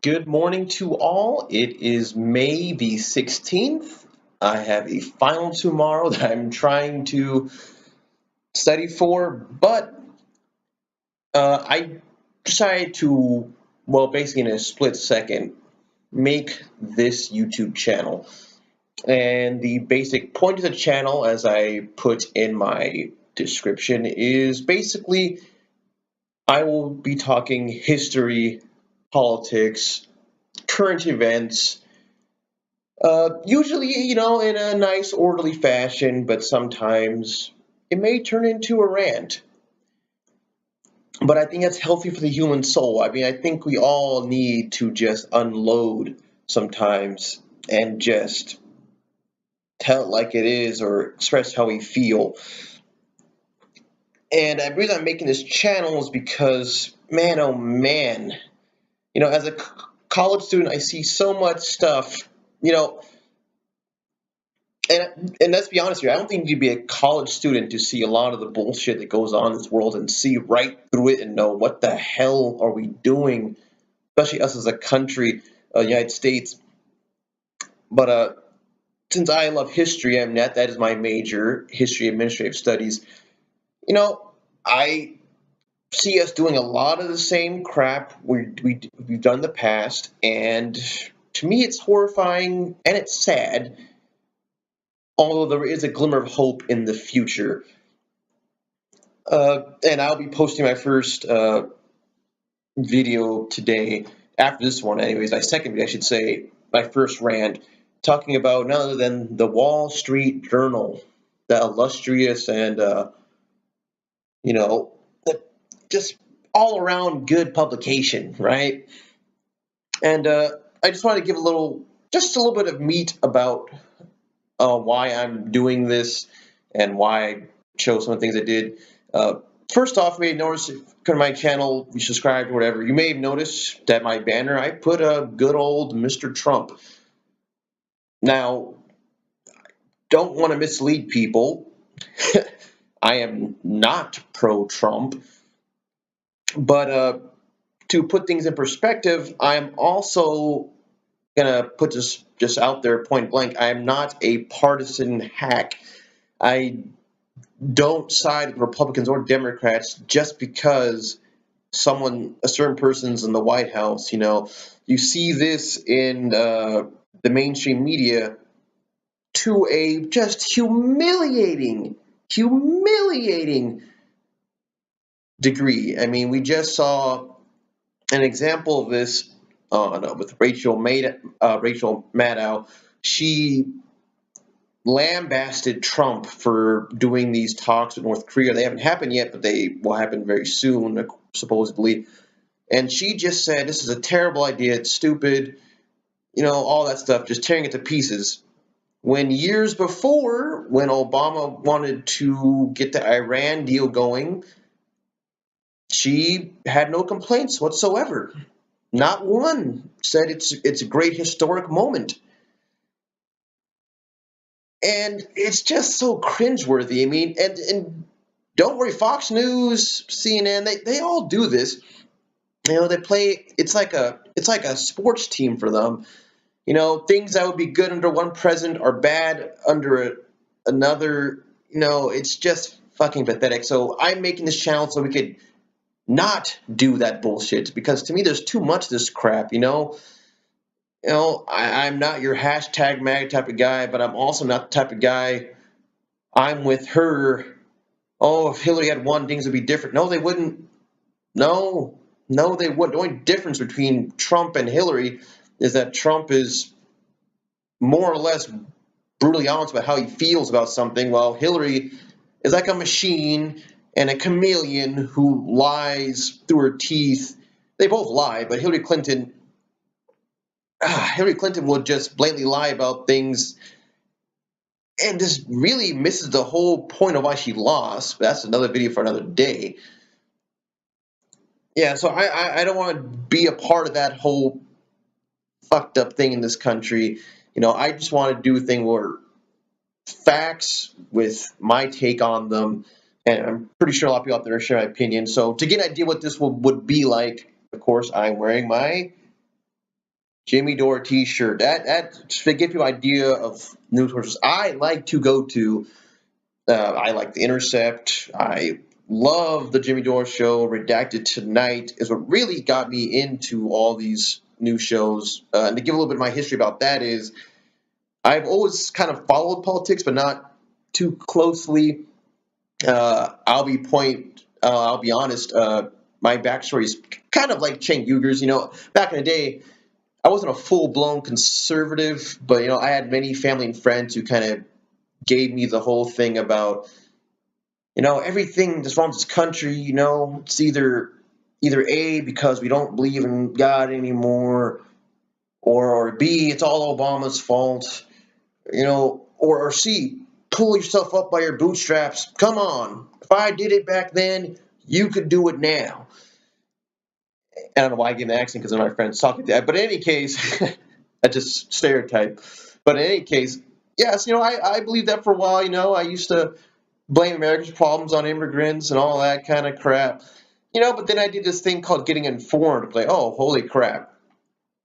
Good morning to all. It is May the 16th. I have a final tomorrow that I'm trying to study for, but I decided to, well, basically in a split second, make this YouTube channel. And the basic point of the channel, as I put in my description, is basically I will be talking history, politics, current events. Usually, in a nice, orderly fashion, but sometimes it may turn into a rant. But I think that's healthy for the human soul. I mean, I think we all need to just unload sometimes and just tell it like it is or express how we feel. And the reason I'm making this channel is because, man, oh man, as a college student, I see so much stuff, you know, and let's be honest here, I don't think you'd be a college student to see a lot of the bullshit that goes on in this world and see right through it and know what the hell are we doing, especially us as a country, United States. But since I love history, that is my major, history administrative studies. You know, I see us doing a lot of the same crap we've done in the past, and to me, it's horrifying and it's sad. Although there is a glimmer of hope in the future. And I'll be posting my first video today, after this one, anyways, my second video, I should say, my first rant, talking about none other than the Wall Street Journal, the illustrious and, you know, just all around good publication, right? And I just want to give just a little bit of meat about why I'm doing this and why I chose some of the things I did. First off, you may have noticed, if you come to my channel, you subscribed or whatever, you may have noticed that my banner, I put a good old Mr. Trump. Now, don't want to mislead people. I am not pro-Trump, but to put things in perspective, I'm also gonna put this just out there point blank. I am not a partisan hack. I don't side with Republicans or Democrats just because a certain person's in the White House. You see this in the mainstream media to a just humiliating degree. I mean, we just saw an example of this with Rachel Maddow. She lambasted Trump for doing these talks with North Korea. They haven't happened yet, but they will happen very soon, supposedly. And she just said, this is a terrible idea, it's stupid, all that stuff, just tearing it to pieces. When years before, when Obama wanted to get the Iran deal going, she had no complaints whatsoever. Not one. Said it's a great historic moment. And it's just so cringeworthy. I mean, and don't worry, Fox News, CNN, they all do this. They play. It's like a sports team for them. Things that would be good under one president are bad under another. It's just fucking pathetic. So I'm making this channel so we could not do that bullshit, because to me there's too much of this crap. I'm not your hashtag MAGA type of guy, but I'm also not the type of guy, I'm with her. Oh, if Hillary had won, things would be different. No, they wouldn't. No, they wouldn't. The only difference between Trump and Hillary is that Trump is more or less brutally honest about how he feels about something, while Hillary is like a machine and a chameleon who lies through her teeth. They both lie, but Hillary Clinton would just blatantly lie about things and just really misses the whole point of why she lost. But that's another video for another day. Yeah, so I don't want to be a part of that whole fucked up thing in this country. I just want to do a thing where facts with my take on them, and I'm pretty sure a lot of people out there share my opinion. So to get an idea what this would be like, of course, I'm wearing my Jimmy Dore T-shirt. That to give you an idea of news sources I like to go to. I like The Intercept. I love the Jimmy Dore Show. Redacted Tonight is what really got me into all these new shows. And to give a little bit of my history about that is I've always kind of followed politics, but not too closely. I'll be honest. My backstory is kind of like Cenk Uyghur's. Back in the day, I wasn't a full blown conservative, but I had many family and friends who kind of gave me the whole thing about everything that's wrong with this country. It's either A, because we don't believe in God anymore, or B, it's all Obama's fault. Or C, pull yourself up by your bootstraps. Come on, if I did it back then, you could do it now. I don't know why I gave an accent because of my friends talking to that. But in any case, I just stereotype. But in any case, yes, I believed that for a while. I used to blame America's problems on immigrants and all that kind of crap. But then I did this thing called getting informed. Like, oh, holy crap.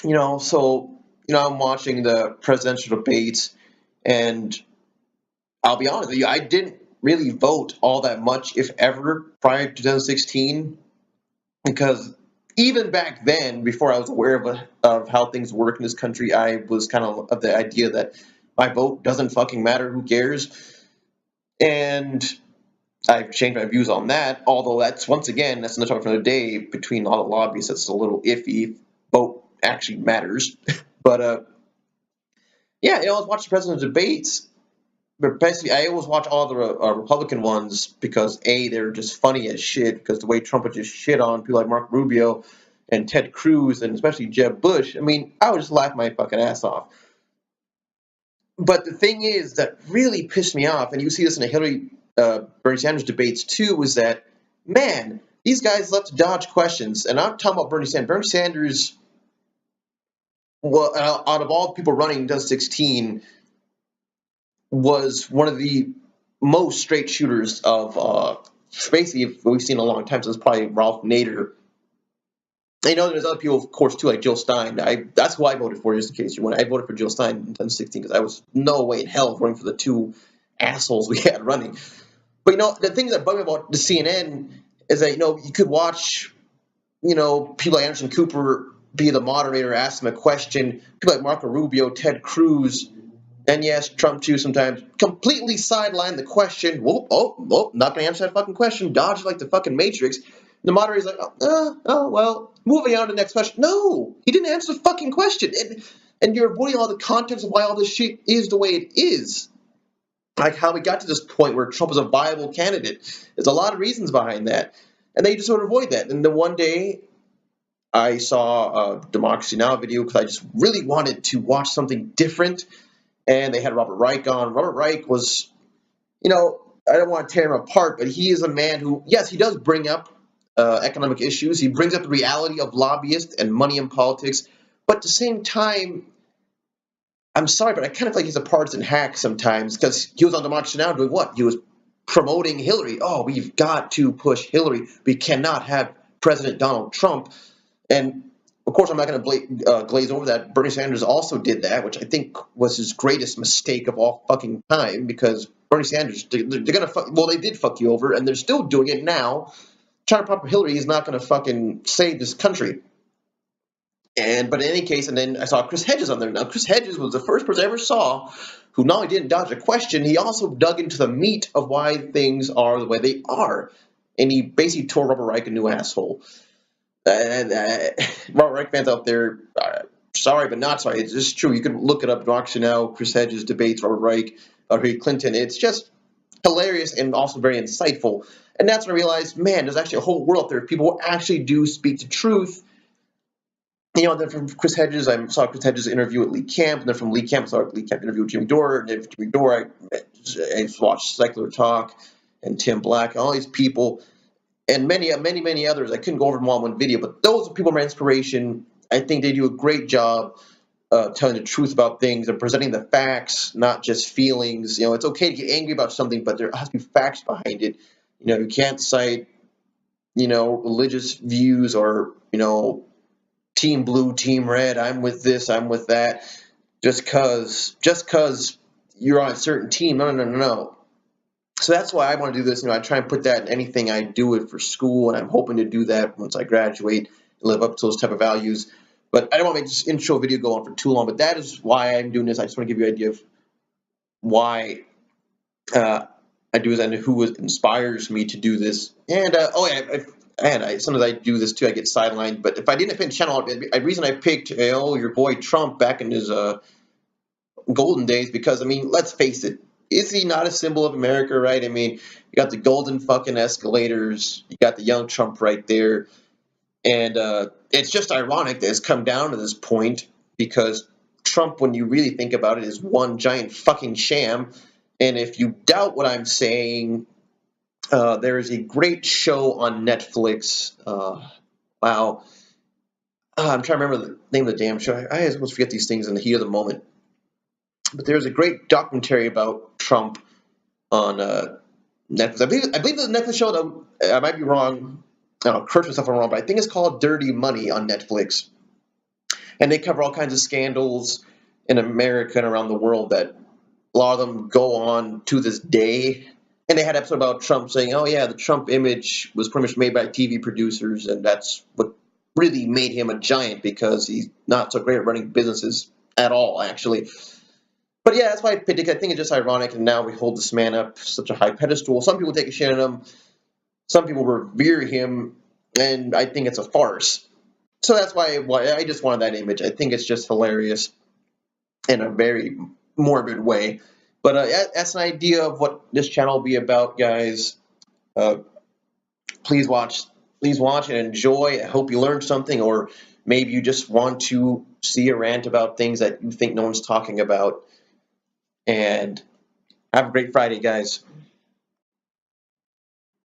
I'm watching the presidential debates, and I'll be honest with you, I didn't really vote all that much, if ever, prior to 2016, because even back then, before I was aware of how things work in this country, I was kind of the idea that my vote doesn't fucking matter, who cares? And I've changed my views on that, although once again, that's another talk for another day. Between all the lobbyists, that's a little iffy. Vote actually matters. But yeah, I was watching presidential debates, but basically, I always watch all the Republican ones because A, they're just funny as shit, because the way Trump would just shit on people like Marco Rubio and Ted Cruz and especially Jeb Bush. I mean, I would just laugh my fucking ass off. But the thing is that really pissed me off, and you see this in the Bernie Sanders debates too, was that, man, these guys love to dodge questions. And I'm talking about Bernie Sanders. Bernie Sanders, well, out of all the people running in 2016, was one of the most straight shooters of basically we've seen in a long time. So it's probably Ralph Nader. I know there's other people, of course, too, like Jill Stein. That's who I voted for, just in case you want. I voted for Jill Stein in 2016 because I was no way in hell voting for the two assholes we had running. But the thing that bugged me about the CNN is that you could watch people like Anderson Cooper be the moderator, ask them a question. People like Marco Rubio, Ted Cruz, and yes, Trump too sometimes completely sideline the question. Not gonna answer that fucking question. Dodge like the fucking Matrix. The moderator's like, well, moving on to the next question. No, he didn't answer the fucking question, and you're avoiding all the context of why all this shit is the way it is. Like how we got to this point where Trump is a viable candidate. There's a lot of reasons behind that, and they just sort of avoid that. And then one day, I saw a Democracy Now! Video because I just really wanted to watch something different. And they had Robert Reich on. Robert Reich was, I don't want to tear him apart, but he is a man who, yes, he does bring up economic issues. He brings up the reality of lobbyists and money in politics. But at the same time, I'm sorry, but I kind of feel like he's a partisan hack sometimes, because he was on Democracy Now! Doing what? He was promoting Hillary. Oh, we've got to push Hillary. We cannot have President Donald Trump. And of course, I'm not going to glaze over that. Bernie Sanders also did that, which I think was his greatest mistake of all fucking time, because Bernie Sanders, they're going to they did fuck you over, and they're still doing it now. Trying to prop Hillary is not going to fucking save this country. But in any case, and then I saw Chris Hedges on there. Now, Chris Hedges was the first person I ever saw who not only didn't dodge a question, he also dug into the meat of why things are the way they are. And he basically tore Robert Reich a new asshole. And Robert Reich fans out there, sorry but not sorry. It's just true. You can look it up. Democracy Now!, Chris Hedges debates Robert Reich, Hillary Clinton. It's just hilarious and also very insightful. And that's when I realized, man, there's actually a whole world out there of people who actually do speak the truth. Then from Chris Hedges, I saw Chris Hedges' interview with Lee Camp, and then from Lee Camp, I saw Lee Camp interview with Jimmy Dore, and then from Jimmy Dore, I watched Secular Talk and Tim Black, and all these people, and many others. I couldn't go over them all in one video, but those are people my inspiration. I think they do a great job telling the truth about things and presenting the facts, not just feelings. It's okay to get angry about something, but there has to be facts behind it. You can't cite, religious views or, team blue, team red, I'm with this, I'm with that, just cause you're on a certain team. No, no, no, no, no. So that's why I want to do this. I try and put that in anything I do it for school, and I'm hoping to do that once I graduate and live up to those type of values. But I don't want to make this intro video go on for too long. But that is why I'm doing this. I just want to give you an idea of why I do this and who inspires me to do this. And sometimes I do this too. I get sidelined. But if I didn't pick the channel, the reason I picked your boy Trump back in his golden days, because let's face it, is he not a symbol of America, right? You got the golden fucking escalators, you got the young Trump right there, and it's just ironic that it's come down to this point, because Trump, when you really think about it, is one giant fucking sham. And if you doubt what I'm saying, there is a great show on Netflix. Wow. I'm trying to remember the name of the damn show. I almost forget these things in the heat of the moment. But there's a great documentary about Trump on Netflix. I believe the Netflix show, though, I might be wrong. I don't know, correct myself if I'm wrong, but I think it's called Dirty Money on Netflix. And they cover all kinds of scandals in America and around the world that a lot of them go on to this day. And they had an episode about Trump saying, oh, yeah, the Trump image was pretty much made by TV producers, and that's what really made him a giant, because he's not so great at running businesses at all, actually. But yeah, that's why I picked it. I think it's just ironic, and now we hold this man up such a high pedestal. Some people take a shit at him, some people revere him, and I think it's a farce. So that's why I just wanted that image. I think it's just hilarious in a very morbid way. But that's an idea of what this channel will be about, guys. Uh, please watch, and enjoy. I hope you learned something, or maybe you just want to see a rant about things that you think no one's talking about. And have a great Friday, guys.